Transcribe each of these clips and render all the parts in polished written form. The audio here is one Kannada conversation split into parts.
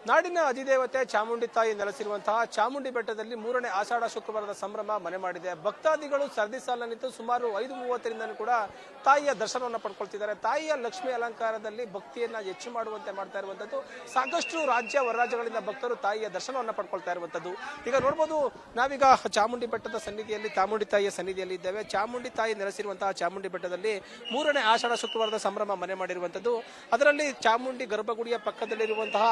ನಾಡಿನ ಅಧಿದೇವತೆ ಚಾಮುಂಡಿ ತಾಯಿ ನೆಲೆಸಿರುವಂತಹ ಚಾಮುಂಡಿ ಬೆಟ್ಟದಲ್ಲಿ 3ನೇ ಆಷಾಢ ಶುಕ್ರವಾರದ ಸಂಭ್ರಮ ಮನೆ ಮಾಡಿದೆ. ಭಕ್ತಾದಿಗಳು ಸರದಿ ಸಾಲಿನಿಂದ ಸುಮಾರು 5:30 ಕೂಡ ತಾಯಿಯ ದರ್ಶನವನ್ನು ಪಡ್ಕೊಳ್ತಿದ್ದಾರೆ. ತಾಯಿಯ ಲಕ್ಷ್ಮಿ ಅಲಂಕಾರದಲ್ಲಿ ಭಕ್ತಿಯನ್ನ ಹೆಚ್ಚು ಮಾಡುವಂತೆ ಮಾಡ್ತಾ ಇರುವಂತದ್ದು. ಸಾಕಷ್ಟು ರಾಜ್ಯ ಹೊರ ರಾಜ್ಯಗಳಿಂದ ಭಕ್ತರು ತಾಯಿಯ ದರ್ಶನವನ್ನು ಪಡ್ಕೊಳ್ತಾ ಇರುವಂತದ್ದು. ಈಗ ನೋಡಬಹುದು, ನಾವೀಗ ಚಾಮುಂಡಿ ಬೆಟ್ಟದ ಸನ್ನಿಧಿಯಲ್ಲಿ ಚಾಮುಂಡಿ ತಾಯಿಯ ಸನ್ನಿಧಿಯಲ್ಲಿ ಇದ್ದೇವೆ. ಚಾಮುಂಡಿ ತಾಯಿ ನೆಲೆಸಿರುವಂತಹ ಚಾಮುಂಡಿ ಬೆಟ್ಟದಲ್ಲಿ 3ನೇ ಆಷಾಢ ಶುಕ್ರವಾರದ ಸಂಭ್ರಮ ಮನೆ ಮಾಡಿರುವಂತದ್ದು. ಅದರಲ್ಲಿ ಚಾಮುಂಡಿ ಗರ್ಭಗುಡಿಯ ಪಕ್ಕದಲ್ಲಿರುವಂತಹ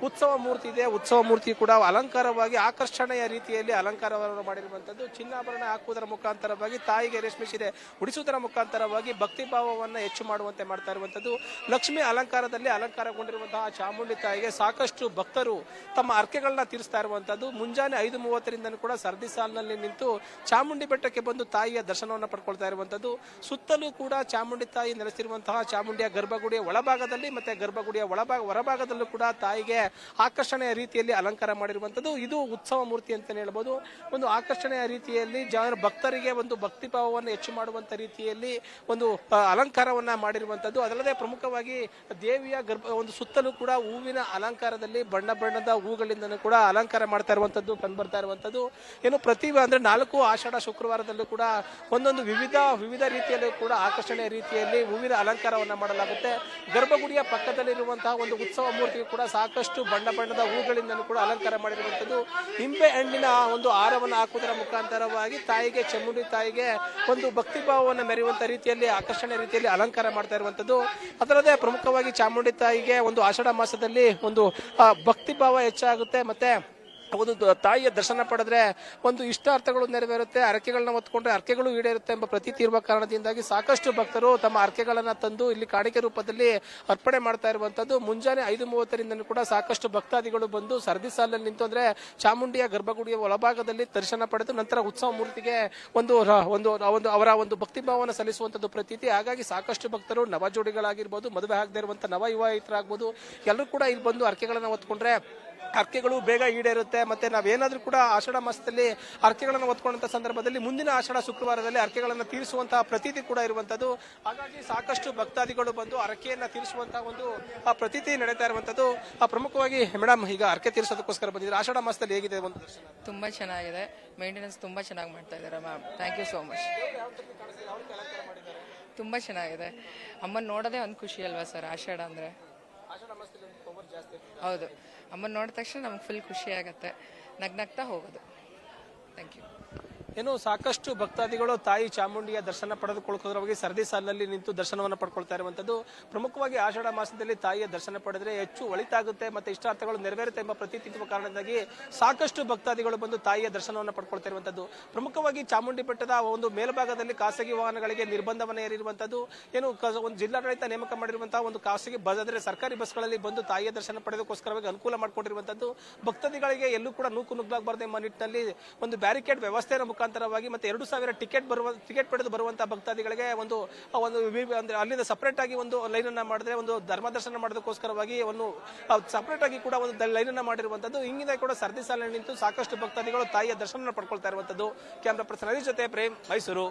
ಉತ್ಸವ ಮೂರ್ತಿ ಇದೆ. ಉತ್ಸವ ಮೂರ್ತಿ ಕೂಡ ಅಲಂಕಾರವಾಗಿ ಆಕರ್ಷಣೆಯ ರೀತಿಯಲ್ಲಿ ಅಲಂಕಾರವನ್ನು ಮಾಡಿರುವಂತದ್ದು. ಚಿನ್ನಾಭರಣ ಹಾಕುವುದರ ಮುಖಾಂತರವಾಗಿ ತಾಯಿಗೆ ರೇಷ್ಮೆ ಸೀರೆ ಉಡಿಸುವುದರ ಮುಖಾಂತರವಾಗಿ ಭಕ್ತಿ ಭಾವವನ್ನ ಹೆಚ್ಚು ಮಾಡುವಂತೆ ಮಾಡ್ತಾ ಇರುವಂತದ್ದು. ಲಕ್ಷ್ಮಿ ಅಲಂಕಾರದಲ್ಲಿ ಅಲಂಕಾರಗೊಂಡಿರುವಂತಹ ಚಾಮುಂಡಿ ತಾಯಿಗೆ ಸಾಕಷ್ಟು ಭಕ್ತರು ತಮ್ಮ ಅರ್ಕೆಗಳನ್ನ ತೀರಿಸ್ತಾ ಇರುವಂತದ್ದು. ಮುಂಜಾನೆ 5:30 ಕೂಡ ಸರದಿ ಸಾಲಿನಲ್ಲಿ ನಿಂತು ಚಾಮುಂಡಿ ಬೆಟ್ಟಕ್ಕೆ ಬಂದು ತಾಯಿಯ ದರ್ಶನವನ್ನು ಪಡ್ಕೊಳ್ತಾ ಇರುವಂತದ್ದು. ಸುತ್ತಲೂ ಕೂಡ ಚಾಮುಂಡಿ ತಾಯಿ ನೆಲೆಸಿರುವಂತಹ ಚಾಮುಂಡಿಯ ಗರ್ಭಗುಡಿಯ ಒಳಭಾಗದಲ್ಲಿ ಮತ್ತೆ ಗರ್ಭಗುಡಿಯ ಹೊರಭಾಗದಲ್ಲೂ ಕೂಡ ತಾಯಿಗೆ ಆಕರ್ಷಣೆಯ ರೀತಿಯಲ್ಲಿ ಅಲಂಕಾರ ಮಾಡಿರುವಂತದ್ದು. ಇದು ಉತ್ಸವ ಮೂರ್ತಿ ಅಂತ ಹೇಳ್ಬೋದು. ಒಂದು ಆಕರ್ಷಣೆಯ ರೀತಿಯಲ್ಲಿ ಭಕ್ತರಿಗೆ ಒಂದು ಭಕ್ತಿ ಭಾವವನ್ನು ಹೆಚ್ಚು ಮಾಡುವಂತ ರೀತಿಯಲ್ಲಿ ಒಂದು ಅಲಂಕಾರವನ್ನ ಮಾಡಿರುವಂತದ್ದು. ಅದಲ್ಲದೆ ಪ್ರಮುಖವಾಗಿ ದೇವಿಯ ಒಂದು ಸುತ್ತಲೂ ಕೂಡ ಹೂವಿನ ಅಲಂಕಾರದಲ್ಲಿ ಬಣ್ಣ ಬಣ್ಣದ ಹೂಗಳಿಂದ ಕೂಡ ಅಲಂಕಾರ ಮಾಡ್ತಾ ಇರುವಂತದ್ದು ಕಂಡುಬರ್ತಾ ಇರುವಂತದ್ದು. ಏನು ಪ್ರತಿ ಅಂದ್ರೆ 4 ಆಷಾಢ ಶುಕ್ರವಾರದಲ್ಲೂ ಕೂಡ ಒಂದೊಂದು ವಿವಿಧ ರೀತಿಯಲ್ಲೂ ಕೂಡ ಆಕರ್ಷಣೆಯ ರೀತಿಯಲ್ಲಿ ಹೂವಿನ ಅಲಂಕಾರವನ್ನ ಮಾಡಲಾಗುತ್ತೆ. ಗರ್ಭಗುಡಿಯ ಪಕ್ಕದಲ್ಲಿರುವಂತಹ ಒಂದು ಉತ್ಸವ ಮೂರ್ತಿಗೆ ಕೂಡ ಸಾಕಷ್ಟು ಬಣ್ಣದ ಹೂಗಳಿಂದ ಕೂಡ ಅಲಂಕಾರ ಮಾಡಿರುವಂತದ್ದು. ನಿಂಬೆ ಹಣ್ಣಿನ ಒಂದು ಹಾರವನ್ನು ಹಾಕುವುದರ ಮುಖಾಂತರವಾಗಿ ತಾಯಿಗೆ ಚಾಮುಂಡಿ ತಾಯಿಗೆ ಒಂದು ಭಕ್ತಿ ಭಾವವನ್ನು ಮೆರೆಯುವಂತ ರೀತಿಯಲ್ಲಿ ಆಕರ್ಷಣೆ ರೀತಿಯಲ್ಲಿ ಅಲಂಕಾರ ಮಾಡ್ತಾ ಇರುವಂತದ್ದು. ಅದಲ್ಲದೆ ಪ್ರಮುಖವಾಗಿ ಚಾಮುಂಡಿ ತಾಯಿಗೆ ಒಂದು ಆಷಾಢ ಮಾಸದಲ್ಲಿ ಒಂದು ಭಕ್ತಿ ಭಾವ ಹೆಚ್ಚಾಗುತ್ತೆ. ಮತ್ತೆ ಒಂದು ತಾಯಿಯ ದರ್ಶನ ಪಡೆದ್ರೆ ಒಂದು ಇಷ್ಟಾರ್ಥಗಳು ನೆರವೇರುತ್ತೆ. ಅರಕೆಗಳನ್ನ ಹೊತ್ಕೊಂಡ್ರೆ ಅರಕೆಗಳು ಈಡೇರುತ್ತೆ ಎಂಬ ಪ್ರತೀತಿ ಇರುವ ಕಾರಣದಿಂದಾಗಿ ಸಾಕಷ್ಟು ಭಕ್ತರು ತಮ್ಮ ಅರಕೆಗಳನ್ನ ತಂದು ಇಲ್ಲಿ ಕಾಣಿಕೆ ರೂಪದಲ್ಲಿ ಅರ್ಪಣೆ ಮಾಡ್ತಾ ಇರುವಂತದ್ದು. ಮುಂಜಾನೆ 5:30 ಕೂಡ ಸಾಕಷ್ಟು ಭಕ್ತಾದಿಗಳು ಬಂದು ಸರದಿ ಸಾಲಿನಲ್ಲಿ ನಿಂತು ಅಂದ್ರೆ ಚಾಮುಂಡಿಯ ಗರ್ಭಗುಡಿಯ ಒಳಭಾಗದಲ್ಲಿ ದರ್ಶನ ಪಡೆದು ನಂತರ ಉತ್ಸವ ಮೂರ್ತಿಗೆ ಒಂದು ಅವರ ಒಂದು ಭಕ್ತಿ ಭಾವನ ಸಲ್ಲಿಸುವಂತದ್ದು ಪ್ರತೀತಿ. ಹಾಗಾಗಿ ಸಾಕಷ್ಟು ಭಕ್ತರು ನವ ಜೋಡಿಗಳಾಗಿರ್ಬೋದು, ಮದುವೆ ಆಗದೆ ಇರುವಂತಹ ನವ ವಿವಾಹಿತರಾಗ್ಬೋದು, ಎಲ್ಲರೂ ಕೂಡ ಇಲ್ಲಿ ಬಂದು ಅರಕೆಗಳನ್ನ ಹೊತ್ಕೊಂಡ್ರೆ ಅರ್ಕೆಗಳು ಬೇಗ ಈಡೇರುತ್ತೆ. ಮತ್ತೆ ನಾವೇನಾದ್ರೂ ಕೂಡ ಆಷಾಢ ಮಾಸದಲ್ಲಿ ಅರ್ಕೆಗಳನ್ನು ಹೊತ್ಕೊಂಡಂತ ಸಂದರ್ಭದಲ್ಲಿ ಮುಂದಿನ ಆಷಾಢ ಶುಕ್ರವಾರದಲ್ಲಿ ಅರ್ಕೆಗಳನ್ನು ತೀರಿಸುವಂತಹ ಪ್ರತೀತಿ ಕೂಡ ಇರುವಂತದ್ದು. ಹಾಗಾಗಿ ಸಾಕಷ್ಟು ಭಕ್ತಾದಿಗಳು ಬಂದು ಅರ್ಕೆಯನ್ನ ತೀರಿಸುವಂತಹ ಒಂದು ಪ್ರತೀತಿ ನಡೀತಾ ಇರುವಂತದ್ದು. ಪ್ರಮುಖವಾಗಿ ಮೇಡಮ್, ಈಗ ಅರ್ಕೆ ತೀರಿಸೋದಕ್ಕೋಸ್ಕರ ಬಂದಿದ್ರೆ ಆಷಾಢ ಮಾಸದಲ್ಲಿ ಹೇಗಿದೆ ಒಂದು ದರ್ಶನ? ತುಂಬಾ ಚೆನ್ನಾಗಿದೆ, ಮೇಂಟೆನೆನ್ಸ್ ತುಂಬಾ ಚೆನ್ನಾಗಿ ಮಾಡ್ತಾ ಇದ್ದಾರೆ ma'am. Thank you so much. ತುಂಬಾ ಚೆನ್ನಾಗಿದೆ. ಅಮ್ಮನ್ ನೋಡೋದೇ ಒಂದು ಖುಷಿ ಅಲ್ವಾ ಸರ್? ಆಷಾಢ ಅಂದ್ರೆ ಹೌದು, ಅಮ್ಮನ ನೋಡಿದ ತಕ್ಷಣ ನಮ್ಗೆ ಫುಲ್ ಖುಷಿ ಆಗುತ್ತೆ, ನಗ್ನಗ್ತಾ ಹೋಗೋದು. Thank you. ಏನು ಸಾಕಷ್ಟು ಭಕ್ತಾದಿಗಳು ತಾಯಿ ಚಾಮುಂಡಿಯ ದರ್ಶನ ಪಡೆದುಕೊಳ್ಳೋದ್ರವಾಗಿ ಸರದಿ ಸಾಲಿನಲ್ಲಿ ನಿಂತು ದರ್ಶನವನ್ನು ಪಡ್ಕೊಳ್ತಾ ಇರುವಂತದ್ದು. ಪ್ರಮುಖವಾಗಿ ಆಷಾಢ ಮಾಸದಲ್ಲಿ ತಾಯಿಯ ದರ್ಶನ ಪಡೆದ್ರೆ ಹೆಚ್ಚು ಒಳಿತಾಗುತ್ತೆ ಮತ್ತೆ ಇಷ್ಟಾರ್ಥಗಳು ನೆರವೇರುತ್ತೆ ಎಂಬ ಪ್ರತೀತಿ ಇರುವ ಕಾರಣದಿಂದಾಗಿ ಸಾಕಷ್ಟು ಭಕ್ತಾದಿಗಳು ಬಂದು ತಾಯಿಯ ದರ್ಶನವನ್ನು ಪಡ್ಕೊಳ್ತಾ ಇರುವಂತದ್ದು. ಪ್ರಮುಖವಾಗಿ ಚಾಮುಂಡಿ ಬೆಟ್ಟದ ಒಂದು ಮೇಲ್ಭಾಗದಲ್ಲಿ ಖಾಸಗಿ ವಾಹನಗಳಿಗೆ ನಿರ್ಬಂಧವನ್ನು ಹೇರಿರುವಂತದ್ದು. ಏನು ಒಂದು ಜಿಲ್ಲಾಡಳಿತ ನೇಮಕ ಮಾಡಿರುವಂತಹ ಒಂದು ಖಾಸಗಿ ಬಸ್ ಅಂದ್ರೆ ಸರ್ಕಾರಿ ಬಸ್ಗಳಲ್ಲಿ ಬಂದು ತಾಯಿಯ ದರ್ಶನ ಪಡೆದಕ್ಕೋಸ್ಕರವಾಗಿ ಅನುಕೂಲ ಮಾಡಿಕೊಂಡಿರುವಂತದ್ದು. ಭಕ್ತಾದಿಗಳಿಗೆ ಎಲ್ಲೂ ಕೂಡ ನುಗ್ಗಲಾಗಬಾರದು ಎಂಬ ನಿಟ್ಟಿನಲ್ಲಿ ಒಂದು ಬ್ಯಾರಿಕೇಡ್ ವ್ಯವಸ್ಥೆಯ ಮುಖಾಂತರವಾಗಿ ಮತ್ತೆ 2,000 ಟಿಕೆಟ್ ಪಡೆದು ಬರುವಂತಹ ಭಕ್ತಾದಿಗಳಿಗೆ ಒಂದು ಅಂದ್ರೆ ಅಲ್ಲಿಂದ ಸಪರೇಟ್ ಆಗಿ ಒಂದು ಲೈನ್ ಅನ್ನ ಮಾಡಿದ್ರೆ ಒಂದು ಧರ್ಮ ದರ್ಶನ ಮಾಡೋದಕ್ಕೋಸ್ಕರವಾಗಿ ಒಂದು ಸಪರೇಟ್ ಆಗಿ ಕೂಡ ಒಂದು ಲೈನ್ ಅನ್ನ ಮಾಡಿರುವಂತದ್ದು. ಹಿಂಗಿನ ಕೂಡ ಸರದಿ ಸಾಲಿನಲ್ಲಿ ನಿಂತು ಸಾಕಷ್ಟು ಭಕ್ತಾದಿಗಳು ತಾಯಿಯ ದರ್ಶನ ಪಡ್ಕೊಳ್ತಾ ಇರುವಂತದ್ದು. ಕ್ಯಾಮ್ರಾ ಪರ್ಸನ್ ಹರೀಶ್ ಜೊತೆ ಪ್ರೇಮ್, ಮೈಸೂರು.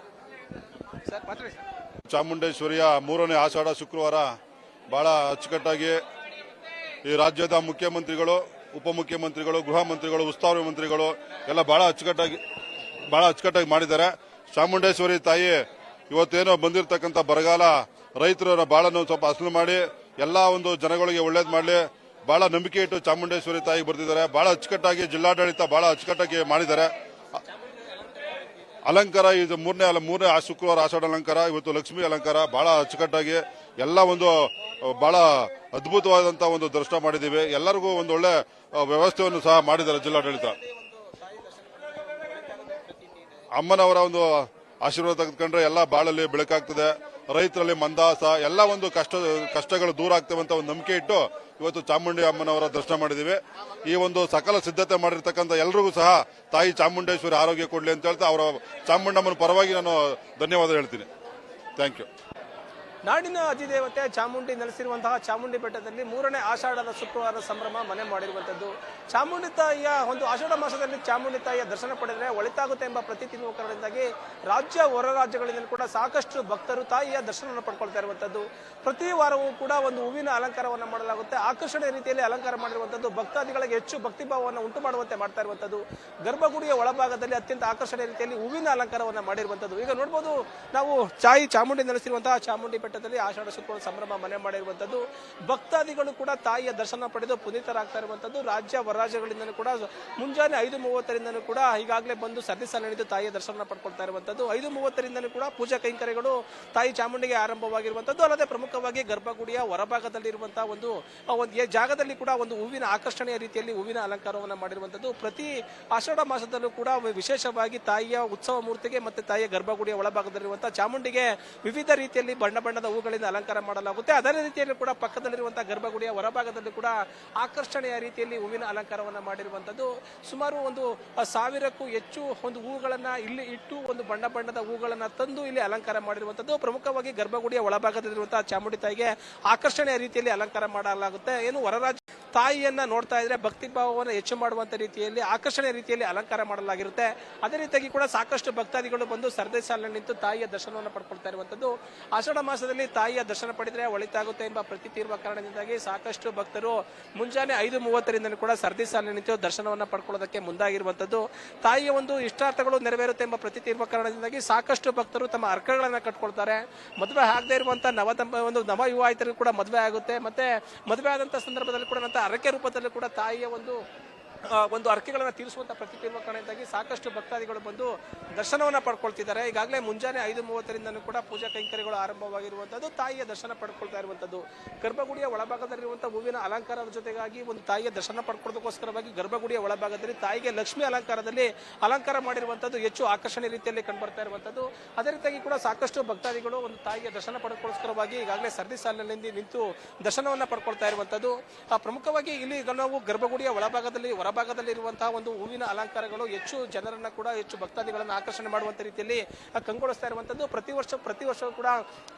ಸರ್ ಮಾತಾಡಿ ಸರ್. ಚಾಮುಂಡೇಶ್ವರಿಯ 3ನೇ ಆಷಾಢ ಶುಕ್ರವಾರ ಬಹಳ ಅಚ್ಚುಕಟ್ಟಾಗಿ ಈ ರಾಜ್ಯದ ಮುಖ್ಯಮಂತ್ರಿಗಳು, ಉಪಮುಖ್ಯಮಂತ್ರಿಗಳು, ಗೃಹ ಮಂತ್ರಿಗಳು, ಉಸ್ತುವಾರಿ ಮಂತ್ರಿಗಳು ಎಲ್ಲ ಬಹಳ ಅಚ್ಚುಕಟ್ಟಾಗಿ ಮಾಡಿದ್ದಾರೆ. ಚಾಮುಂಡೇಶ್ವರಿ ತಾಯಿ ಇವತ್ತೇನೋ ಬಂದಿರತಕ್ಕಂಥ ಬರಗಾಲ ರೈತರ ಬಾಳನ್ನು ಸ್ವಲ್ಪ ಹಸನು ಮಾಡಿ ಎಲ್ಲಾ ಒಂದು ಜನಗಳಿಗೆ ಒಳ್ಳೇದು ಮಾಡಲಿ, ಬಹಳ ನಂಬಿಕೆ ಇಟ್ಟು ಚಾಮುಂಡೇಶ್ವರಿ ತಾಯಿ ಬರ್ತಿದ್ದಾರೆ. ಬಹಳ ಅಚ್ಚುಕಟ್ಟಾಗಿ ಜಿಲ್ಲಾಡಳಿತ ಬಹಳ ಅಚ್ಚುಕಟ್ಟಾಗಿ ಮಾಡಿದ್ದಾರೆ. ಅಲಂಕಾರ ಇದು 3ನೇ ಶುಕ್ರವಾರ ಆಷಾಢ ಅಲಂಕಾರ, ಇವತ್ತು ಲಕ್ಷ್ಮಿ ಅಲಂಕಾರ ಬಹಳ ಅಚ್ಚುಕಟ್ಟಾಗಿ ಎಲ್ಲ ಒಂದು ಬಹಳ ಅದ್ಭುತವಾದಂತಹ ಒಂದು ದರ್ಶನ ಮಾಡಿದ್ದೀವಿ. ಎಲ್ಲರಿಗೂ ಒಂದು ಒಳ್ಳೆ ವ್ಯವಸ್ಥೆಯನ್ನು ಸಹ ಮಾಡಿದ್ದಾರೆ ಜಿಲ್ಲಾಡಳಿತ. ಅಮ್ಮನವರ ಒಂದು ಆಶೀರ್ವಾದ ತೆಗೆದುಕೊಂಡ್ರೆ ಎಲ್ಲ ಬಾಳಲ್ಲಿ ಬೆಳಕಾಗ್ತದೆ, ರೈತರಲ್ಲಿ ಮಂದಹಾಸ ಎಲ್ಲ ಒಂದು ಕಷ್ಟಗಳು ದೂರ ಆಗ್ತವೆ ಅಂತ ಒಂದು ನಂಬಿಕೆ ಇಟ್ಟು ಇವತ್ತು ಚಾಮುಂಡಿ ಅಮ್ಮನವರ ದರ್ಶನ ಮಾಡಿದೀವಿ. ಈ ಒಂದು ಸಕಲ ಸಿದ್ಧತೆ ಮಾಡಿರ್ತಕ್ಕಂಥ ಎಲ್ಲರಿಗೂ ಸಹ ತಾಯಿ ಚಾಮುಂಡೇಶ್ವರಿ ಆರೋಗ್ಯ ಕೊಡ್ಲಿ ಅಂತ ಹೇಳ್ತಾ ಅವರ ಚಾಮುಂಡಮ್ಮನ ಪರವಾಗಿ ನಾನು ಧನ್ಯವಾದ ಹೇಳ್ತೀನಿ. Thank you. ನಾಡಿನ ಅಧಿದೇವತೆ ಚಾಮುಂಡಿ ನೆಲೆಸಿರುವಂತಹ ಚಾಮುಂಡಿ ಬೆಟ್ಟದಲ್ಲಿ 3ನೇ ಆಷಾಢದ ಶುಕ್ರವಾರದ ಸಂಭ್ರಮ ಮನೆ ಮಾಡಿರುವಂತದ್ದು. ಚಾಮುಂಡಿ ತಾಯಿಯ ಒಂದು ಆಷಾಢ ಮಾಸದಲ್ಲಿ ಚಾಮುಂಡಿ ತಾಯಿಯ ದರ್ಶನ ಪಡೆದರೆ ಒಳಿತಾಗುತ್ತೆ ಎಂಬ ಪ್ರತೀತಿ ಕಾರಣದಿಂದಾಗಿ ರಾಜ್ಯ ಹೊರ ರಾಜ್ಯಗಳಿಂದ ಕೂಡ ಸಾಕಷ್ಟು ಭಕ್ತರು ತಾಯಿಯ ದರ್ಶನವನ್ನು ಪಡ್ಕೊಳ್ತಾ ಇರುವಂತದ್ದು. ಪ್ರತಿ ವಾರವೂ ಕೂಡ ಒಂದು ಹೂವಿನ ಅಲಂಕಾರವನ್ನು ಮಾಡಲಾಗುತ್ತೆ. ಆಕರ್ಷಣೀಯ ರೀತಿಯಲ್ಲಿ ಅಲಂಕಾರ ಮಾಡಿರುವಂತದ್ದು ಭಕ್ತಾದಿಗಳಿಗೆ ಹೆಚ್ಚು ಭಕ್ತಿಭಾವವನ್ನು ಉಂಟು ಮಾಡುವಂತೆ ಮಾಡ್ತಾ ಇರುವಂತದ್ದು. ಗರ್ಭಗುಡಿಯ ಒಳಭಾಗದಲ್ಲಿ ಅತ್ಯಂತ ಆಕರ್ಷಣೀಯ ರೀತಿಯಲ್ಲಿ ಹೂವಿನ ಅಲಂಕಾರವನ್ನು ಮಾಡಿರುವಂತದ್ದು. ಈಗ ನೋಡಬಹುದು ನಾವು ಚಾಮುಂಡಿ ನೆಲೆಸಿರುವಂತಹ ಚಾಮುಂಡಿ ಬೆಟ್ಟದಲ್ಲಿ ಆಷಾಢ ಶುಕ್ರವಾರ ಸಂಭ್ರಮ ಮನೆ ಮಾಡಿರುವಂತದ್ದು. ಭಕ್ತಾದಿಗಳು ಕೂಡ ತಾಯಿಯ ದರ್ಶನ ಪಡೆದು ಪುನೀತರಾಗ್ತಾ ಇರುವಂತದ್ದು. ರಾಜ್ಯ ಹೊರರಾಜ್ಯಗಳಿಂದ ಕೂಡ ಮುಂಜಾನೆ 5:30 ಕೂಡ ಈಗಾಗಲೇ ಬಂದು ಸರದಿ ಸಾಲಿನಿಂದ ತಾಯಿಯ ದರ್ಶನ ಪಡ್ಕೊಳ್ತಾ ಇರುವಂತದ್ದು. 5:30 ಕೂಡ ಪೂಜಾ ಕೈಂಕರ್ಯಗಳು ತಾಯಿ ಚಾಮುಂಡಿಗೆ ಆರಂಭವಾಗಿರುವಂತದ್ದು. ಅಲ್ಲದೆ ಪ್ರಮುಖವಾಗಿ ಗರ್ಭಗುಡಿಯ ಹೊರಭಾಗದಲ್ಲಿರುವಂತಹ ಒಂದು ಜಾಗದಲ್ಲಿ ಕೂಡ ಒಂದು ಹೂವಿನ ಆಕರ್ಷಣೆಯ ರೀತಿಯಲ್ಲಿ ಹೂವಿನ ಅಲಂಕಾರವನ್ನು ಮಾಡಿರುವಂತದ್ದು. ಪ್ರತಿ ಆಷಾಢ ಮಾಸದಲ್ಲೂ ಕೂಡ ವಿಶೇಷವಾಗಿ ತಾಯಿಯ ಉತ್ಸವ ಮೂರ್ತಿಗೆ ಮತ್ತೆ ತಾಯಿಯ ಗರ್ಭಗುಡಿಯ ಒಳಭಾಗದಲ್ಲಿರುವಂತಹ ಚಾಮುಂಡಿಗೆ ವಿವಿಧ ರೀತಿಯಲ್ಲಿ ಬಣ್ಣದ ಹೂಗಳಿಂದ ಅಲಂಕಾರ ಮಾಡಲಾಗುತ್ತೆ. ಅದೇ ರೀತಿಯಲ್ಲಿ ಕೂಡ ಪಕ್ಕದಲ್ಲಿರುವಂತಹ ಗರ್ಭಗುಡಿಯ ಹೊರಭಾಗದಲ್ಲಿ ಕೂಡ ಆಕರ್ಷಣೆಯ ರೀತಿಯಲ್ಲಿ ಹೂವಿನ ಅಲಂಕಾರವನ್ನು ಮಾಡಿರುವಂತದ್ದು. ಸುಮಾರು 1000ಕ್ಕೂ ಹೆಚ್ಚು ಒಂದು ಹೂಗಳನ್ನ ಇಲ್ಲಿ ಇಟ್ಟು ಒಂದು ಬಣ್ಣದ ಹೂಗಳನ್ನ ತಂದು ಇಲ್ಲಿ ಅಲಂಕಾರ ಮಾಡಿರುವಂತದ್ದು. ಪ್ರಮುಖವಾಗಿ ಗರ್ಭಗುಡಿಯ ಒಳಭಾಗದಲ್ಲಿರುವಂತಹ ಚಾಮುಂಡಿ ತಾಯಿಗೆ ಆಕರ್ಷಣೆಯ ರೀತಿಯಲ್ಲಿ ಅಲಂಕಾರ ಮಾಡಲಾಗುತ್ತೆ. ಏನು ಹೊರರಾಜ್ಯ ತಾಯಿಯನ್ನ ನೋಡ್ತಾ ಇದ್ರೆ ಭಕ್ತಿ ಭಾವವನ್ನು ಹೆಚ್ಚು ಮಾಡುವಂತ ರೀತಿಯಲ್ಲಿ ಆಕರ್ಷಣೆಯ ರೀತಿಯಲ್ಲಿ ಅಲಂಕಾರ ಮಾಡಲಾಗಿರುತ್ತೆ. ಅದೇ ರೀತಿಯಾಗಿ ಕೂಡ ಸಾಕಷ್ಟು ಭಕ್ತಾದಿಗಳು ಬಂದು ಸರದಿ ಸಾಲಿನಲ್ಲಿ ನಿಂತು ತಾಯಿಯ ದರ್ಶನವನ್ನು ಪಡ್ಕೊಳ್ತಾ ಇರುವಂತದ್ದು. ಆಷಾಢ ಮಾಸದಲ್ಲಿ ತಾಯಿಯ ದರ್ಶನ ಪಡೆದರೆ ಒಳಿತಾಗುತ್ತೆ ಎಂಬ ಪ್ರತೀತಿ ಇರುವ ಕಾರಣದಿಂದಾಗಿ ಸಾಕಷ್ಟು ಭಕ್ತರು ಮುಂಜಾನೆ 5:30 ಕೂಡ ಸರದಿ ಸಾಲಿನಲ್ಲಿ ನಿಂತು ದರ್ಶನವನ್ನು ಪಡ್ಕೊಳ್ಳೋದಕ್ಕೆ ಮುಂದಾಗಿರುವಂತದ್ದು. ತಾಯಿಯ ಒಂದು ಇಷ್ಟಾರ್ಥಗಳು ನೆರವೇರುತ್ತೆ ಎಂಬ ಪ್ರತೀತಿ ಇರುವ ಕಾರಣದಿಂದಾಗಿ ಸಾಕಷ್ಟು ಭಕ್ತರು ತಮ್ಮ ಅರ್ಕಗಳನ್ನ ಕಟ್ಕೊಳ್ತಾರೆ. ಮದುವೆ ಆಗದೆ ಇರುವಂತಹ ನವ ವಿವಾಹಿತರಿಗೂ ಕೂಡ ಮದುವೆ ಆಗುತ್ತೆ. ಮತ್ತೆ ಮದುವೆ ಆದಂತಹ ಸಂದರ್ಭದಲ್ಲಿ ಕೂಡ ಅರಕೆ ರೂಪದಲ್ಲಿ ಕೂಡ ತಾಯಿಯ ಒಂದು ಅರ್ಕೆಗಳನ್ನು ತೀರಿಸುವಂತ ಪ್ರತೀತಿ ಇರುವ ಕಾರಣದಿಂದಾಗಿ ಸಾಕಷ್ಟು ಭಕ್ತಾದಿಗಳು ಬಂದು ದರ್ಶನವನ್ನ ಪಡ್ಕೊಳ್ತಿದ್ದಾರೆ. ಈಗಾಗಲೇ ಮುಂಜಾನೆ 5:30 ಕೂಡ ಪೂಜಾ ಕೈಂಕರ್ಯಗಳು ಆರಂಭವಾಗಿರುವಂತದ್ದು. ತಾಯಿಯ ದರ್ಶನ ಪಡ್ಕೊಳ್ತಾ ಇರುವಂತದ್ದು. ಗರ್ಭಗುಡಿಯ ಒಳಭಾಗದಲ್ಲಿರುವಂತಹ ಹೂವಿನ ಅಲಂಕಾರದ ಜೊತೆಗಾಗಿ ಒಂದು ತಾಯಿಯ ದರ್ಶನ ಪಡ್ಕೊಳ್ಳೋದಕ್ಕೋಸ್ಕರವಾಗಿ ಗರ್ಭಗುಡಿಯ ಒಳಭಾಗದಲ್ಲಿ ತಾಯಿಗೆ ಲಕ್ಷ್ಮಿ ಅಲಂಕಾರದಲ್ಲಿ ಅಲಂಕಾರ ಮಾಡಿರುವಂತದ್ದು ಹೆಚ್ಚು ಆಕರ್ಷಣೀಯ ರೀತಿಯಲ್ಲಿ ಕಂಡುಬರ್ತಾ ಇರುವಂತದ್ದು. ಅದೇ ರೀತಿಯಾಗಿ ಕೂಡ ಸಾಕಷ್ಟು ಭಕ್ತಾದಿಗಳು ಒಂದು ತಾಯಿಯ ದರ್ಶನ ಪಡ್ಕೊಳ್ಳೋಸ್ಕರವಾಗಿ ಈಗಾಗಲೇ ಸರದಿ ಸಾಲಿನಲ್ಲಿ ನಿಂತು ದರ್ಶನವನ್ನ ಪಡ್ಕೊಳ್ತಾ ಇರುವಂತದ್ದು. ಪ್ರಮುಖವಾಗಿ ಇಲ್ಲಿ ನಾವು ಗರ್ಭಗುಡಿಯ ಹೊರಭಾಗದಲ್ಲಿರುವಂತಹ ಒಂದು ಹೂವಿನ ಅಲಂಕಾರಗಳು ಹೆಚ್ಚು ಜನರನ್ನ ಕೂಡ ಹೆಚ್ಚು ಭಕ್ತಾದಿಗಳನ್ನು ಆಕರ್ಷಣೆ ಮಾಡುವಂತ ರೀತಿಯಲ್ಲಿ ಕಂಗೊಳಿಸ್ತಾ ಇರುವಂತದ್ದು. ಪ್ರತಿ ವರ್ಷ ಕೂಡ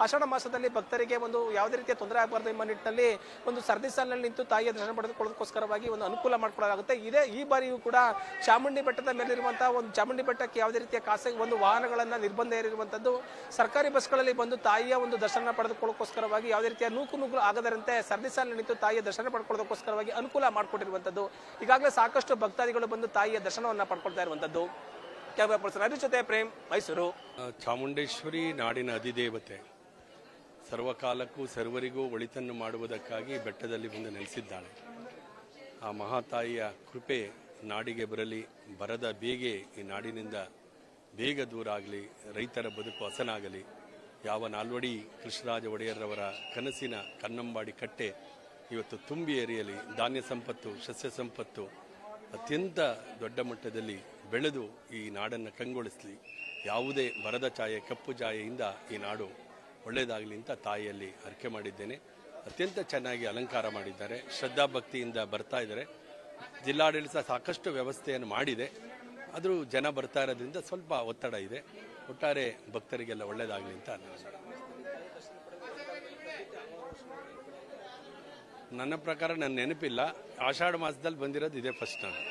ಆಷಾಢ ಮಾಸದಲ್ಲಿ ಭಕ್ತರಿಗೆ ಒಂದು ಯಾವುದೇ ರೀತಿಯ ತೊಂದರೆ ಆಗಬಾರದು ಎಂಬ ನಿಟ್ಟಿನಲ್ಲಿ ಒಂದು ಸರದಿ ಸಾಲಿನಲ್ಲಿ ನಿಂತು ತಾಯಿಯ ದರ್ಶನ ಪಡೆದುಕೊಳ್ಳೋದಕ್ಕೋಸ್ಕರವಾಗಿ ಒಂದು ಅನುಕೂಲ ಮಾಡಿಕೊಳ್ಳಲಾಗುತ್ತೆ. ಈ ಬಾರಿಯೂ ಕೂಡ ಚಾಮುಂಡಿ ಬೆಟ್ಟದ ಮೇಲಿರುವಂತಹ ಒಂದು ಚಾಮುಂಡಿ ಬೆಟ್ಟಕ್ಕೆ ಯಾವುದೇ ರೀತಿಯ ಖಾಸಗಿ ಒಂದು ವಾಹನಗಳನ್ನ ನಿರ್ಬಂಧ ಇರುವಂತದ್ದು. ಸರ್ಕಾರಿ ಬಸ್ಗಳಲ್ಲಿ ಬಂದು ತಾಯಿಯ ಒಂದು ದರ್ಶನ ಪಡೆದುಕೊಳ್ಳೋದಕ್ಕೋಸ್ಕರವಾಗಿ ಯಾವುದೇ ರೀತಿಯ ನೂಕು ಆಗದರಂತೆ ಸರದಿ ಸಾಲಿನಲ್ಲಿ ನಿಂತು ತಾಯಿಯ ದರ್ಶನ ಪಡ್ಕೊಳ್ಳೋದಕ್ಕೋಸ್ಕರವಾಗಿ ಅನುಕೂಲ ಮಾಡಿಕೊಟ್ಟಿರುವಂತದ್ದು. ಈಗಾಗಲೇ ಸಾಕಷ್ಟು ಭಕ್ತಾದಿಗಳು ಬಂದು ತಾಯಿಯ ದರ್ಶನವನ್ನ ಪಡ್ಕೊಳ್ತಾ ಇರುವಂತದ್ದು. ಜೊತೆ ಪ್ರೇಮ್, ಮೈಸೂರು. ಚಾಮುಂಡೇಶ್ವರಿ ನಾಡಿನ ಅಧಿದೇವತೆ, ಸರ್ವಕಾಲಕ್ಕೂ ಸರ್ವರಿಗೂ ಒಳಿತನ್ನು ಮಾಡುವುದಕ್ಕಾಗಿ ಬೆಟ್ಟದಲ್ಲಿ ಬಂದು ನೆಲೆಸಿದ್ದಾಳೆ. ಆ ಮಹಾತಾಯಿಯ ಕೃಪೆ ನಾಡಿಗೆ ಬರಲಿ. ಬರದ ಬೇಗೆ ಈ ನಾಡಿನಿಂದ ಬೇಗ ದೂರ ಆಗಲಿ. ರೈತರ ಬದುಕು ಹಸನಾಗಲಿ. ಯಾವ ನಾಲ್ವಡಿ ಕೃಷ್ಣರಾಜ ಒಡೆಯರ್ರವರ ಕನಸಿನ ಕನ್ನಂಬಾಡಿ ಕಟ್ಟೆ ಇವತ್ತು ತುಂಬಿ ಎರಿಯಲಿ. ಧಾನ್ಯ ಸಂಪತ್ತು, ಸಸ್ಯ ಸಂಪತ್ತು ಅತ್ಯಂತ ದೊಡ್ಡ ಮಟ್ಟದಲ್ಲಿ ಬೆಳೆದು ಈ ನಾಡನ್ನು ಕಂಗೊಳಿಸಲಿ. ಯಾವುದೇ ಬರದ ಛಾಯೆ, ಕಪ್ಪು ಛಾಯೆಯಿಂದ ಈ ನಾಡು ಒಳ್ಳೆಯದಾಗಲಿ ಅಂತ ತಾಯಿಯಲ್ಲಿ ಹರಕೆ ಮಾಡಿದ್ದೇನೆ. ಅತ್ಯಂತ ಚೆನ್ನಾಗಿ ಅಲಂಕಾರ ಮಾಡಿದ್ದಾರೆ. ಶ್ರದ್ಧಾಭಕ್ತಿಯಿಂದ ಬರ್ತಾ ಇದ್ದಾರೆ. ಜಿಲ್ಲಾಡಳಿತ ಸಾಕಷ್ಟು ವ್ಯವಸ್ಥೆಯನ್ನು ಮಾಡಿದೆ. ಆದರೂ ಜನ ಬರ್ತಾ ಇರೋದ್ರಿಂದ ಸ್ವಲ್ಪ ಒತ್ತಡ ಇದೆ. ಒಟ್ಟಾರೆ ಭಕ್ತರಿಗೆಲ್ಲ ಒಳ್ಳೆಯದಾಗಲಿ ಅಂತ ನನ್ನ ಪ್ರಕಾರ ನನ್ನ ನೆನಪಿಲ್ಲ. ಆಷಾಢ ಮಾಸದಲ್ಲಿ ಬಂದಿರೋದು ಇದೇ ಫಸ್ಟ್ ನಾನು.